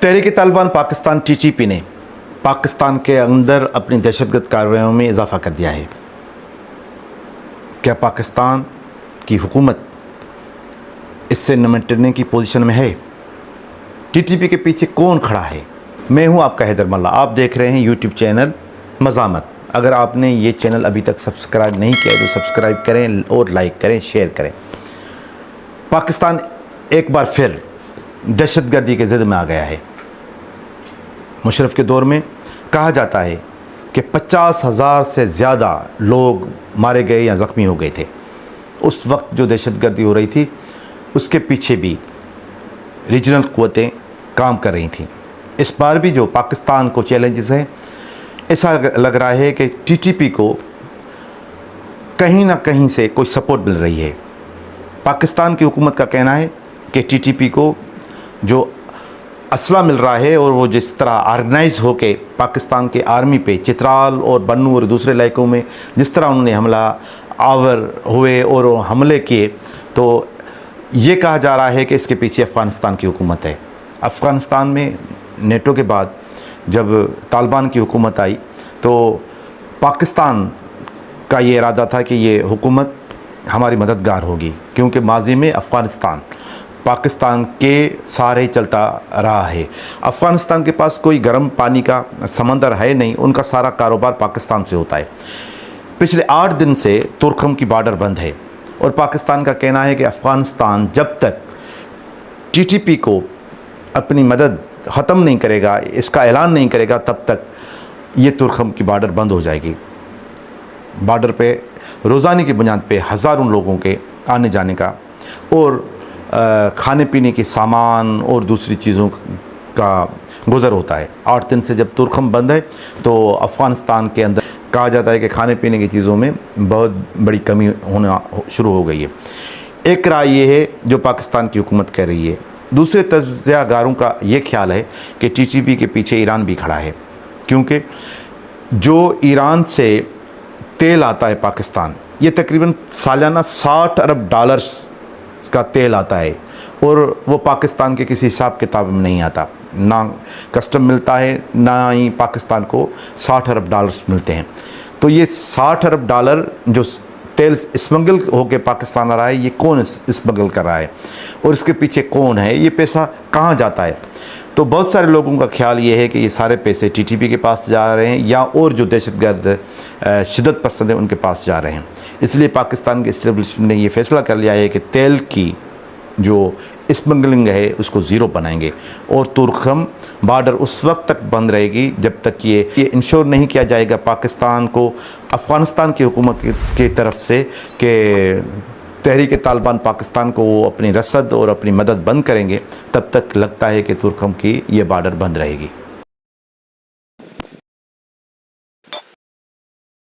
Tehrik-e-Taliban Pakistan TTP ने पाकिस्तान के अंदर अपनी दहशतगर्द कार्रवाइयों में इजाफ़ा कर दिया है। क्या पाकिस्तान की हुकूमत इससे निपटने की पोजीशन में है? टीटीपी के पीछे कौन खड़ा है? मैं हूं आपका हैदर मल्ला। आप देख रहे हैं यूट्यूब चैनल मज़ामत। अगर आपने ये चैनल अभी तक सब्सक्राइब नहीं किया है तो सब्सक्राइब करें और लाइक करें, शेयर करें। पाकिस्तान एक बार फिर दहशतगर्दी के ज़िद में आ गया है। मुशर्रफ के दौर में कहा जाता है कि 50,000 से ज़्यादा लोग मारे गए या ज़ख्मी हो गए थे। उस वक्त जो दहशतगर्दी हो रही थी उसके पीछे भी रीजनल क़ुव्वतें काम कर रही थीं। इस बार भी जो पाकिस्तान को चैलेंजेस हैं, ऐसा लग रहा है कि टीटीपी को कहीं ना कहीं से कोई सपोर्ट मिल रही है। पाकिस्तान की हुकूमत का कहना है कि टीटीपी को जो असला मिल रहा है और वो जिस तरह ऑर्गेनाइज होके पाकिस्तान के आर्मी पे चित्राल और बन्नू और दूसरे इलाकों में जिस तरह उन्होंने हमला आवर हुए और हमले किए, तो ये कहा जा रहा है कि इसके पीछे अफ़गानिस्तान की हुकूमत है। अफ़गानिस्तान में नेटो के बाद जब तालिबान की हुकूमत आई तो पाकिस्तान का ये इरादा था कि ये हुकूमत हमारी मददगार होगी, क्योंकि माजी में अफ़गानिस्तान पाकिस्तान के सहारे चलता रहा है। अफ़गानिस्तान के पास कोई गर्म पानी का समंदर है नहीं, उनका सारा कारोबार पाकिस्तान से होता है। पिछले 8 दिन से तुर्कम की बॉर्डर बंद है और पाकिस्तान का कहना है कि अफ़गानिस्तान जब तक टीटीपी को अपनी मदद ख़त्म नहीं करेगा, इसका ऐलान नहीं करेगा, तब तक ये तुर्कम की बॉर्डर बंद हो जाएगी। बॉर्डर पे रोज़ाना की बुनियाद पे हज़ारों लोगों के आने जाने का और खाने पीने के सामान और दूसरी चीज़ों का गुज़र होता है। 8 दिन से जब तुर्कम बंद है तो अफ़गानिस्तान के अंदर कहा जाता है कि खाने पीने की चीज़ों में बहुत बड़ी कमी होना शुरू हो गई है। एक राय ये है जो पाकिस्तान की हुकूमत कह रही है। दूसरे तज्ज़ियागारों का ये ख्याल है कि टीटीपी के पीछे ईरान भी खड़ा है, क्योंकि जो ईरान से तेल आता है पाकिस्तान, ये तकरीबन सालाना $60 अरब का तेल आता है और वो पाकिस्तान के किसी हिसाब किताब में नहीं आता। ना कस्टम मिलता है, ना ही पाकिस्तान को $60 अरब मिलते हैं। तो ये $60 अरब जो तेल स्मगल होकर पाकिस्तान आ रहा है, ये कौन स्मगल कर रहा है और इसके पीछे कौन है, ये पैसा कहाँ जाता है? तो बहुत सारे लोगों का ख्याल ये है कि ये सारे पैसे टीटीपी के पास जा रहे हैं या और जो दहशतगर्द शिद्दत पसंद है उनके पास जा रहे हैं। इसलिए पाकिस्तान के इस्टेब्लिशमेंट ने ये फ़ैसला कर लिया है कि तेल की जो स्मगलिंग है उसको ज़ीरो बनाएंगे और तुर्कम बॉर्डर उस वक्त तक बंद रहेगी जब तक ये इंश्योर नहीं किया जाएगा पाकिस्तान को अफ़गानिस्तान की हुकूमत की तरफ से कि तहरीक-ए-तालिबान पाकिस्तान को वो अपनी रसद और अपनी मदद बंद करेंगे। तब तक लगता है कि तुर्कम की ये बॉर्डर बंद रहेगी।